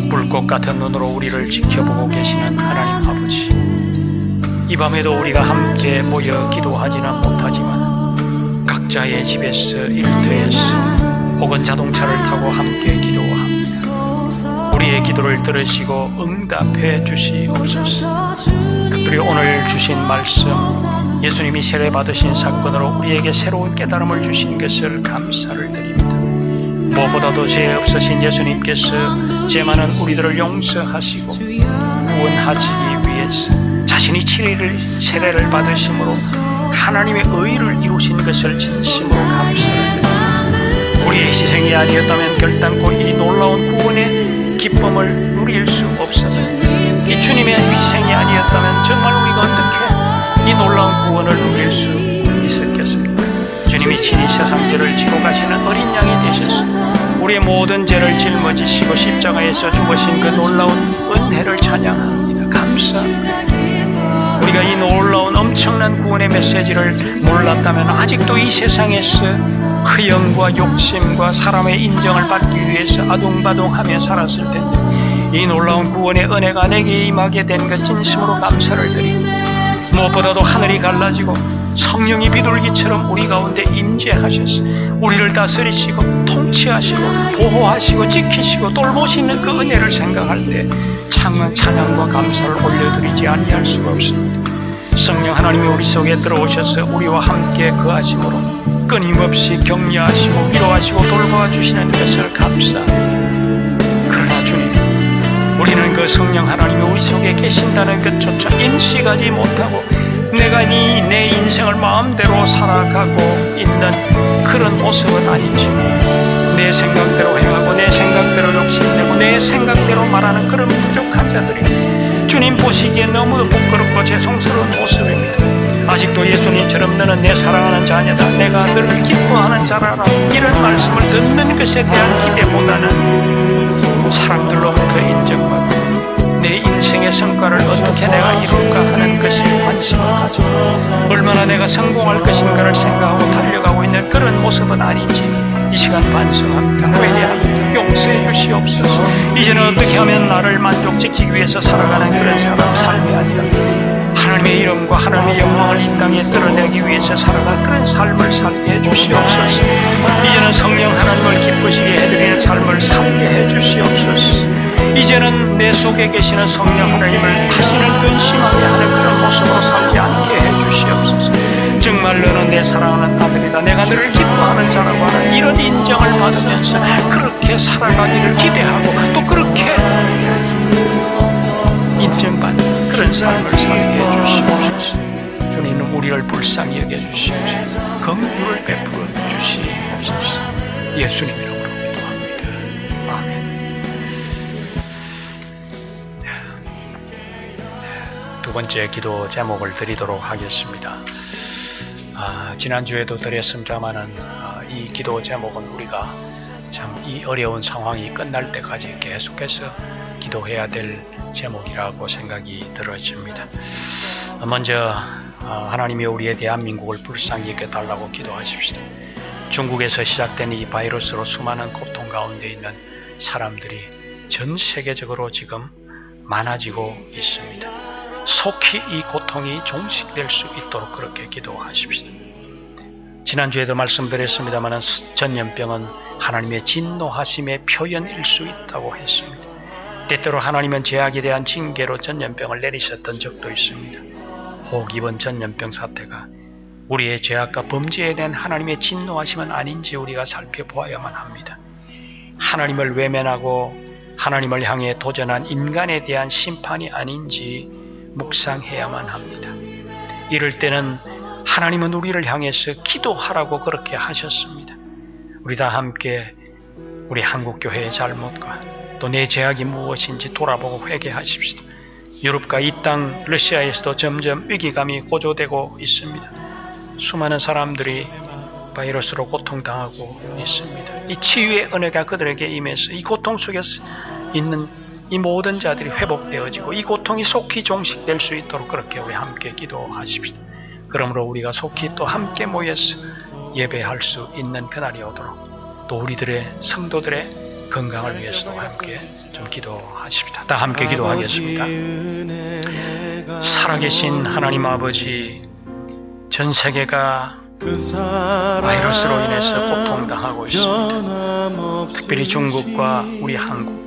불꽃 같은 눈으로 우리를 지켜보고 계시는 하나님 아버지, 이 밤에도 우리가 함께 모여 기도하지는 못하지만 각자의 집에서 일터에서 혹은 자동차를 타고 함께 기도합니다. 우리의 기도를 들으시고 응답해 주시옵소서. 특별히 오늘 주신 말씀, 예수님이 세례 받으신 사건으로 우리에게 새로운 깨달음을 주신 것을 감사를 드립니다. 무엇보다도 죄 없으신 예수님께서 죄 많은 우리들을 용서하시고 구원하시기 위해서 자신이 세례를 받으심으로 하나님의 의를 이루신 것을 진심으로 감사를 드립니다. 우리의 희생이 아니었다면 결단코 이 놀라운 구원의 기쁨을 누릴 수 없었습니다. 이 주님의 희생이 아니었다면 정말 우리가 어떻게 이 놀라운 구원을 누릴 수 있었겠습니까? 주님이 친히 세상 죄를 지고 가시는 어린 양이 되셔서 우리의 모든 죄를 짊어지시고 십자가에서 죽으신 그 놀라운 은혜를 찬양합니다. 감사합니다. 우리가 이 놀라운 엄청난 구원의 메시지를 몰랐다면 아직도 이 세상에서 허영과 욕심과 사람의 인정을 받기 위해서 아둥바둥하며 살았을 텐데 이 놀라운 구원의 은혜가 내게 임하게 된 것 진심으로 감사를 드립니다. 무엇보다도 하늘이 갈라지고 성령이 비둘기처럼 우리 가운데 임재하셔서 우리를 다스리시고 통치하시고 보호하시고 지키시고 돌보시는 그 은혜를 생각할 때 창은 찬양과 감사를 올려드리지 아니할 수가 없습니다. 성령 하나님이 우리 속에 들어오셔서 우리와 함께 거하심으로 끊임없이 격려하시고 위로하시고 돌보아주시는 것을 감사합니다. 그러나 주님, 우리는 그 성령 하나님이 우리 속에 계신다는 것조차 인식하지 못하고 내가 내 인생을 마음대로 살아가고 있는 그런 모습은 아니지. 내 생각대로 행하고 내 생각대로 욕심내고 내 생각대로 말하는 그런 부족한 자들이 주님 보시기에 너무도 부끄럽고 죄송스러운 모습입니다. 아직도 예수님처럼 너는 내 사랑하는 자녀다, 내가 너를 기뻐하는 자라라, 이런 말씀을 듣는 것에 대한 기대보다는 사람들로부터 인정받고 내 인생의 성과를 어떻게 내가 이룰까 하는 것에 관심을 가지고 얼마나 내가 성공할 것인가를 생각하고 달려가고 있는 그런 모습은 아닌지 이 시간 반성합니다. 회개합니다. 용서해 주시옵소서. 이제는 어떻게 하면 나를 만족시키기 위해서 살아가는 그런 삶이 아니라 하나님의 이름과 하나님의 영광을 이 땅에 드러내기 위해서 살아갈 그런 삶을 살게 해 주시옵소서. 이제는 성령 하나님을 기쁘시게 해드리는 삶을 살게 해 주시옵소서. 이제는 내 속에 계시는 성령 하나님을 다시는 근심하게 하는 그런 모습으로 살지 않게 해 주시옵소서. 정말 너는 내 사랑하는 아들이다, 내가 너를 기뻐하는 자라고 하는 이런 인정을 받으면서 그렇게 살아가기를 기대하고 또 그렇게 인정받는 그런 삶을 살게 해 주시옵소서. 주님은 우리를 불쌍히 여겨 주시옵소서. 긍휼을 베풀어 주시옵소서. 예수님 이름으로 기도합니다. 아멘. 두 번째 기도 제목을 드리도록 하겠습니다. 지난주에도 드렸습니다마는 이 기도 제목은 우리가 참 이 어려운 상황이 끝날 때까지 계속해서 기도해야 될 제목이라고 생각이 들어집니다. 먼저 하나님이 우리의 대한민국을 불쌍히 여겨달라고 기도하십시다. 중국에서 시작된 이 바이러스로 수많은 고통 가운데 있는 사람들이 전 세계적으로 지금 많아지고 있습니다. 속히 이 고통이 종식될 수 있도록 그렇게 기도하십시다. 지난주에도 말씀드렸습니다만 전염병은 하나님의 진노하심의 표현일 수 있다고 했습니다. 때때로 하나님은 죄악에 대한 징계로 전염병을 내리셨던 적도 있습니다. 혹 이번 전염병 사태가 우리의 죄악과 범죄에 대한 하나님의 진노하심은 아닌지 우리가 살펴보아야만 합니다. 하나님을 외면하고 하나님을 향해 도전한 인간에 대한 심판이 아닌지 묵상해야만 합니다. 이럴 때는 하나님은 우리를 향해서 기도하라고 그렇게 하셨습니다. 우리 다 함께 우리 한국교회의 잘못과 또 내 죄악이 무엇인지 돌아보고 회개하십시다. 유럽과 이 땅 러시아에서도 점점 위기감이 고조되고 있습니다. 수많은 사람들이 바이러스로 고통당하고 있습니다. 이 치유의 은혜가 그들에게 임해서 이 고통 속에서 있는 이 모든 자들이 회복되어지고 이 고통이 속히 종식될 수 있도록 그렇게 우리 함께 기도하십시다. 그러므로 우리가 속히 또 함께 모여서 예배할 수 있는 그날이 오도록 또 우리들의 성도들의 건강을 위해서도 함께 좀 기도하십시다. 다 함께 기도하겠습니다. 살아계신 하나님 아버지, 전 세계가 바이러스로 인해서 고통당하고 있습니다. 특별히 중국과 우리 한국,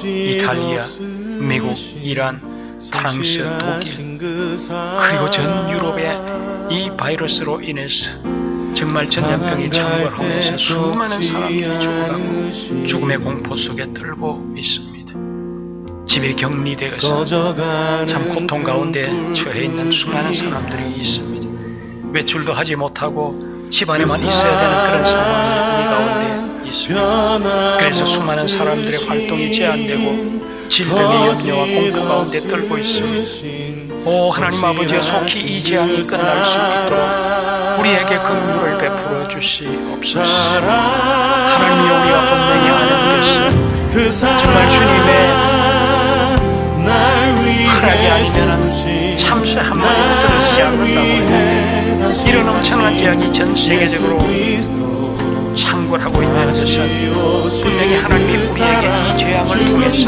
이탈리아, 미국, 이란, 프랑스, 독일 그리고 전 유럽의 이 바이러스로 인해서 정말 전염병이 창궐하면서 수많은 사람들이 죽어가고 죽음의 공포 속에 떨고 있습니다. 집에 격리되어서 참 고통 가운데 처해 있는 수많은 사람들이 있습니다. 외출도 하지 못하고 집안에만 있어야 되는 그런 상황이 우리 가운데 있습니다. 그래서 수많은 사람들의 활동이 제한되고 질병의 염려와 공포 가운데 떨고 있습니다. 오 하나님 아버지여, 속히 이 재앙이 끝날 수 있도록 우리에게 긍휼을 베풀어 주시옵소서. 하나님이 우리가 분명히 아는 것은 정말 주님의 허락이 아니면 참새 한 마리도 떨어지지 않는다고 했는데 이런 엄청난 재앙이 전 세계적으로 창궐하고 있다는 것은 분명히 하나님이 우리에게 이 재앙을 통해서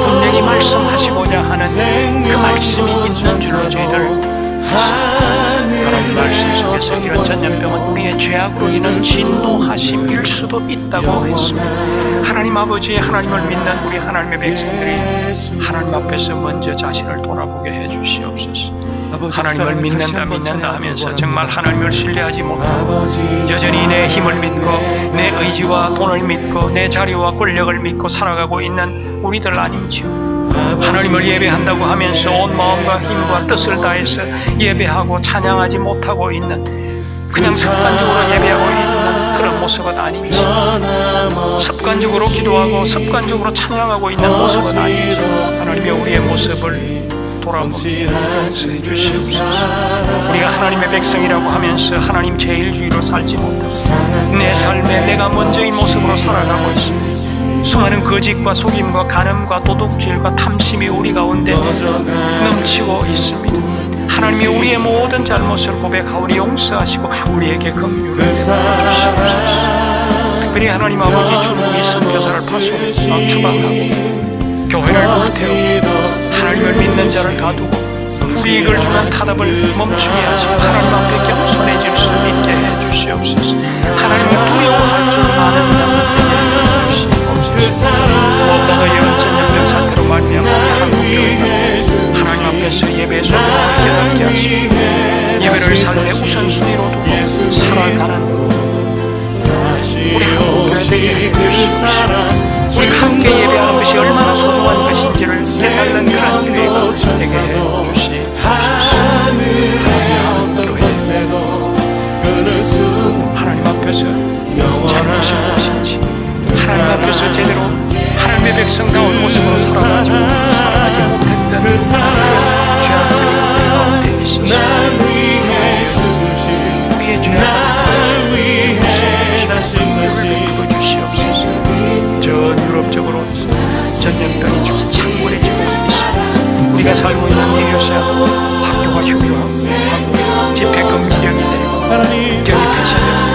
분명히 말씀하시고자 하는 그 말씀이 있는 줄로 저희들 하나님 말씀 속에서 이런 전염병은 우리의 죄악으로 인한 진노하심일 수도 있다고 했습니다. 하나님 아버지, 하나님을 믿는 우리 하나님의 백성들이 하나님 앞에서 먼저 자신을 돌아보게 해주시옵소서. 하나님을 믿는다 하면서 정말 하나님을 신뢰하지 못하고 여전히 내 힘을 믿고 내 의지와 돈을 믿고 내 자리와 권력을 믿고 살아가고 있는 우리들 아닌지요. 하나님을 예배한다고 하면서 온 마음과 힘과 뜻을 다해서 예배하고 찬양하지 못하고 있는, 그냥 습관적으로 예배하고 있는 그런 모습은 아닌지, 습관적으로 기도하고 습관적으로 찬양하고 있는 모습은 아닌지, 하나님의 우리의 모습을 돌아보게 용서해 주시옵소서. 우리가 하나님의 백성이라고 하면서 하나님 제일주의로 살지 못하고 내 삶에 내가 먼저인 모습으로 살아가고 있습니다. 수많은 거짓과 속임과 간음과 도둑질과 탐심이 우리 가운데 넘치고 있습니다. 하나님이 우리의 모든 잘못을 고백하오니 용서하시고 우리에게 긍휼을 베푸시옵소서. 특별히 하나님 아버지, 중국이 선교사를 파송하고 추방하고 교회를 불태우고 하나님을 믿는 자를 가두고 불이익을 주는 타협을 멈추게 하시고 하나님 앞에 겸손해질 수 있게 해주시옵소서. 하나님을 두려워할 줄 아는 자를 되게 해주시옵소서. 무엇보다 이런 전염병 사태로 말미암아 우리 한국교회가 하나님 앞에서 예배 속에 깨닫게 하시고 예배를 삶의 우선순위로 두고 살아가는 우리 한국교회 되게 해주시옵소서. 우리 함께 예배하는 것이 얼마나 소중한 것인지를 깨닫는 그런 교회가 되게 해주시옵소서. 하나님 앞에서 잘못이 무엇인지, 하나님 앞에서 제대로 하나님의 백성다운 모습으로 살아가지 못했던 죄악을 우리 가운데 있었습니다. 우리의 죄악을 베풀어 주시옵소서. 전 유럽적으로 전염병이 좀 창궐해지고 있습니다. 우리가 살고 있는 이곳에도 학교가 휴교하고 집회 금지령이 내리고 경위 폐쇄되고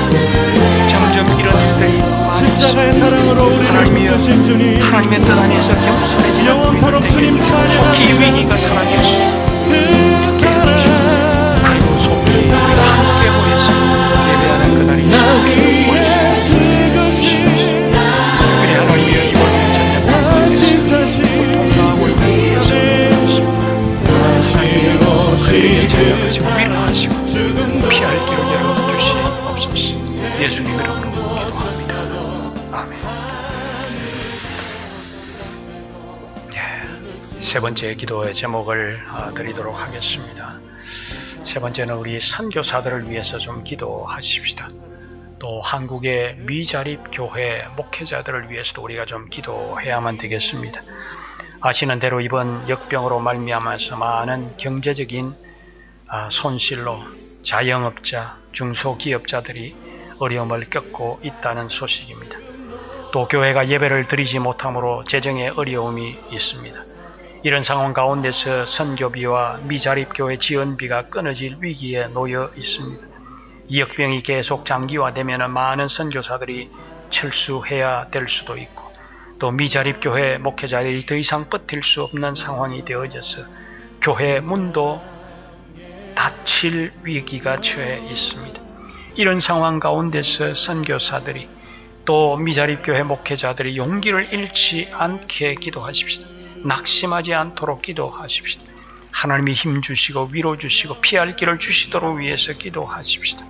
점점 이런 일들이 십자가의 사랑으로 우리를 하나님이여, 주신 주님, 하나님의 뜻 안에서 겸손해지는 영원토록 주님 찬양합니다. 속히 위기가 사라질 수 있고 그 사랑 그리고 속히 우리가 함께 모여서 예배하는 그날이 나 위해 죽으신 우리 하나님이여 이번 전쟁 다시 사신 통과하고 있는 위에서 다시고 저희를 위로하시고 죽음도 피할 길을 열어주시옵소서. 예수님 이름으로 기도합니다. 아멘. 세 번째 기도의 제목을 드리도록 하겠습니다. 세 번째는 우리 선교사들을 위해서 좀 기도하십시다. 또 한국의 미자립 교회 목회자들을 위해서도 우리가 좀 기도해야만 되겠습니다. 아시는 대로 이번 역병으로 말미암아서 많은 경제적인 손실로 자영업자, 중소기업자들이 어려움을 겪고 있다는 소식입니다. 또 교회가 예배를 드리지 못함으로 재정에 어려움이 있습니다. 이런 상황 가운데서 선교비와 미자립 교회 지원비가 끊어질 위기에 놓여 있습니다. 이 역병이 계속 장기화되면 많은 선교사들이 철수해야 될 수도 있고 또 미자립 교회 목회자들이 더 이상 버틸 수 없는 상황이 되어져서 교회 문도 닫힐 위기가 처해 있습니다. 이런 상황 가운데서 선교사들이 또 미자립 교회 목회자들이 용기를 잃지 않게 기도하십시다. 낙심하지 않도록 기도하십시다. 하나님이 힘 주시고 위로 주시고 피할 길을 주시도록 위해서 기도하십시다.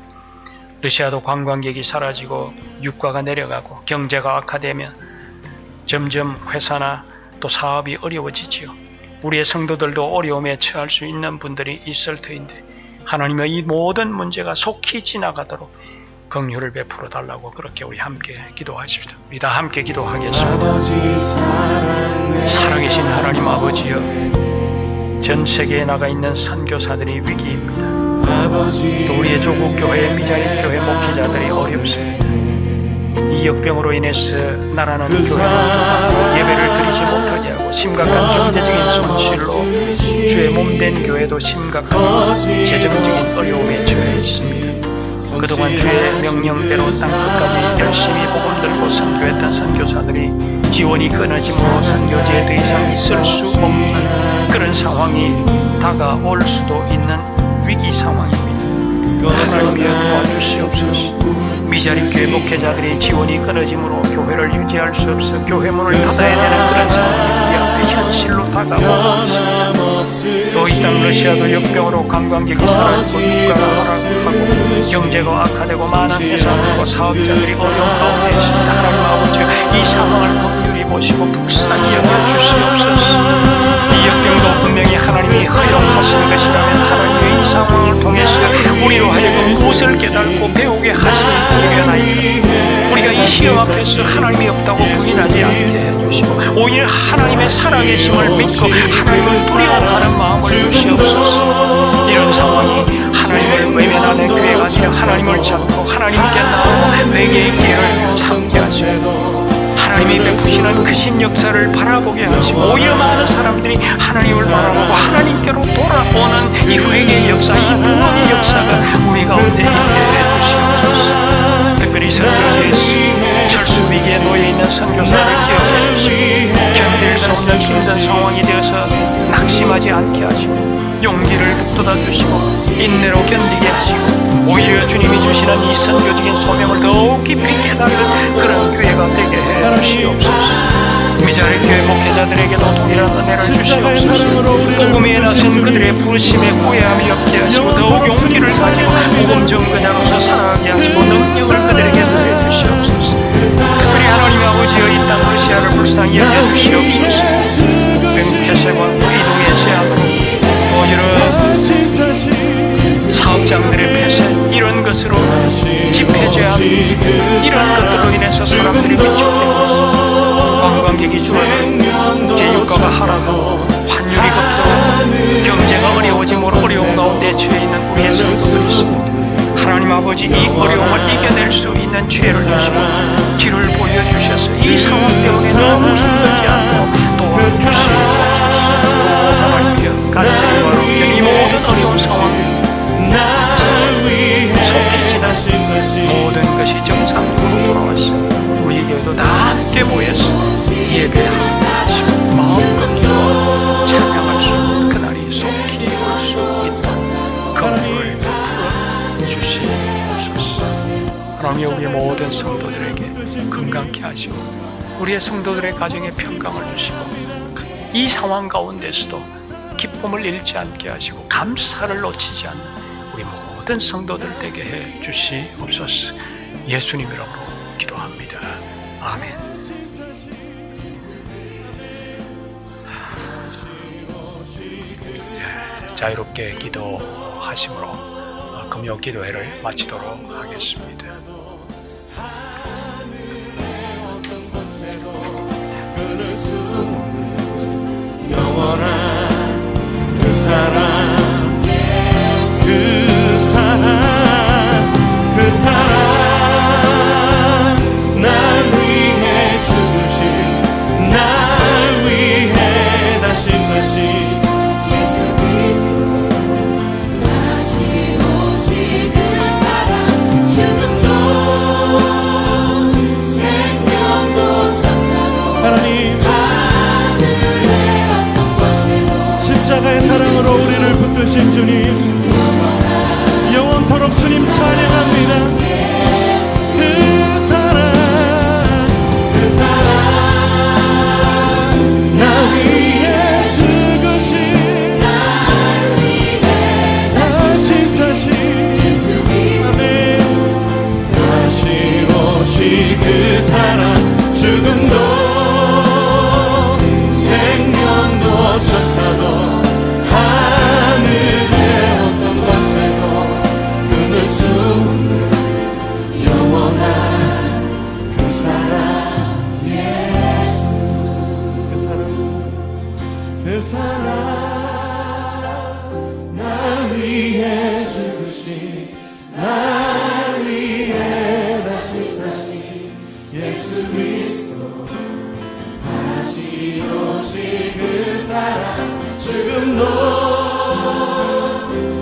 러시아도 관광객이 사라지고 유가가 내려가고 경제가 악화되면 점점 회사나 또 사업이 어려워지지요. 우리의 성도들도 어려움에 처할 수 있는 분들이 있을 터인데 하나님의 이 모든 문제가 속히 지나가도록 긍휼을 베풀어 달라고 그렇게 우리 함께 기도하십시다. 우리 다 함께 기도하겠습니다. 아버지 살아계신 하나님 아버지여, 전 세계에 나가 있는 선교사들이 위기입니다. 아버지 또 우리의 조국 교회, 미자립 교회 목회자들이 어렵습니다. 이 역병으로 인해서 나라는 교회는 예배를 드리지 못하게 하고 심각한 경제적인 손실로 주의 몸된 교회도 심각한 재정적인 어려움에 처해 있습니다. 그동안 주의 명령대로 땅끝까지 열심히 복음 들고 선교했던 선교사들이 지원이 끊어짐으로 선교지에 더 이상 있을 수 없는 그런 상황이 다가올 수도 있는 위기 상황입니다. 하나님이여 도와주시옵소서. 미자립 교회 목회자들의 지원이 끊어짐으로 교회를 유지할 수 없어 교회 문을 닫아야 되는 그런 상황이 우리 앞에 현실로 다가오고 있습니다. 또 이 땅 러시아도 역병으로 관광객이 사라지고 유가가 하락하고 경제가 악화되고 많은 회사들과 사업자들이 어려운 가운데 있습니다. 하나님 아버지 이 상황을 긍휼히 보시고 불쌍히 여겨주시옵소서. 이 역병도 분명히 하나님이 허용하신 것이라면 하나님의 이 상황을 통해서 우리로 하여금 무엇을 깨닫고 배우게 하시니 이겨나이다. 우리가 이 시험 앞에서 하나님이 없다고 부인하지 않게 해주시고 오히려 하나님의 살아계심을 믿고 하나님을 두려워하는 마음을 주시옵소서. 이런 상황이 하나님을 외면하는 교회가 아니라 하나님을 찾고 하나님께 나오고 회개의 기회를 삼게 하시고 하나님이 베푸시는 크신 역사를 바라보게 하시고 오히려 많은 사람들이 하나님을 바라보고 하나님께로 돌아오는 이 회개의 역사, 이 부흥의 역사가 우리 가운데 있게 해주시옵소서. 특별히 선교지에서 철수 위기에 놓여있는 선교사를 기억해 주시고 견딜 수 없는 힘든 상황이 되어서 낙심하지 않게 하시고 용기를 북돋아 주시고 인내로 견디게 하시고 오히려 주님이 주시는 이 선교적인 소명을 더욱 깊이 깨닫는 그런 교회가 되게 해 주시옵소서. 미자립 교회 목회자들에게도 동일한 은혜를 주시옵소서. 복음에 나선 그들의 부르심에 후회함이 없게 하시고 더욱 용기를 가지고 복음 전거자로서 살아가게 하시고 능력을 그들에게 더해 주시옵소서. 특별히 하나님 아버지여 이 땅 러시아를 불쌍히 여겨 주시옵소서. 폐쇄와 이동의 제약으로 또 이런 사업장들의 폐쇄 이런 것으로 집회제약 이런 것들로 인해서 사람들이 위축되고 관광객이 줄어들고 제유가가 하락하고 환율이 급등하고 경제가 어려워짐으로 어려운 가운데 처해 있는 우리의 성도들이 있습니다. 하나님 아버지 이 어려움을 이겨낼 수 있는 지혜를 주시고 길을 보여주셔서 이 상황 때문에 너무 힘들지 않고 도와주시옵소서. 하나님이여 간절히 바라옵니다. 이 모든 어려운 상황 속히 지나서 모든 것이 정상으로 돌아와서 우리 교회도 다 함께 모여서 우리의 성도들의 가정에 평강을 주시고 이 상황 가운데서도 기쁨을 잃지 않게 하시고 감사를 놓치지 않는 우리 모든 성도들에게 해 주시옵소서. 예수님 이름으로 기도합니다. 아멘. 자유롭게 기도하심으로 금요 기도회를 마치도록 하겠습니다. 끊을 수 없는 영원한 그 사랑, 그 사랑, 그 사랑, 날 위해 죽으신, 날 위해 다시 사신 예수 그리스도 다시 오실 그 사랑, 죽음도 생명도 천사도 하나님 하늘의 어떤 곳에도 십자가의 사랑으로 우리를 붙드신 주님, 영원토록 주님 찬양합니다. 그 사랑, 그 사랑, 나 위해 죽으신, 날 위해 다시 사신 예수 그리스도 아멘. 다시 오실 그 사랑, 죽음도 생명도 천사도 하늘의 어떤 것에도 끊을 수 없는 영원한 그 사랑, 예수, 그 사랑, 그 사랑, 날 위해 죽으신, 날 위해 다시 사신 예수 그리스도, 다시 오실 그 사랑, 죽음도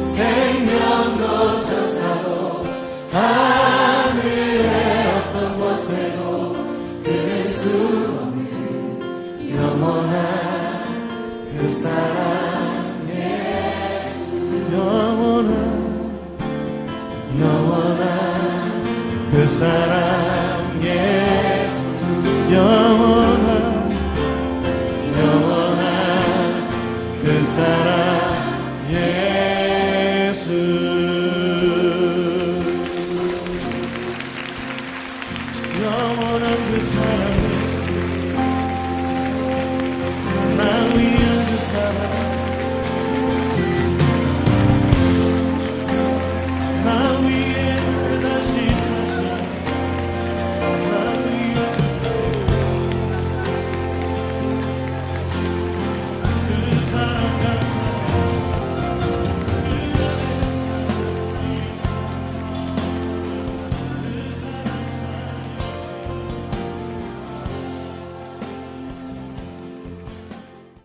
생명도 천사도 하늘의 어떤 곳에도 끊을 수 없는 영원한 그 사랑, 예수, 영원한 그 사랑, 예수,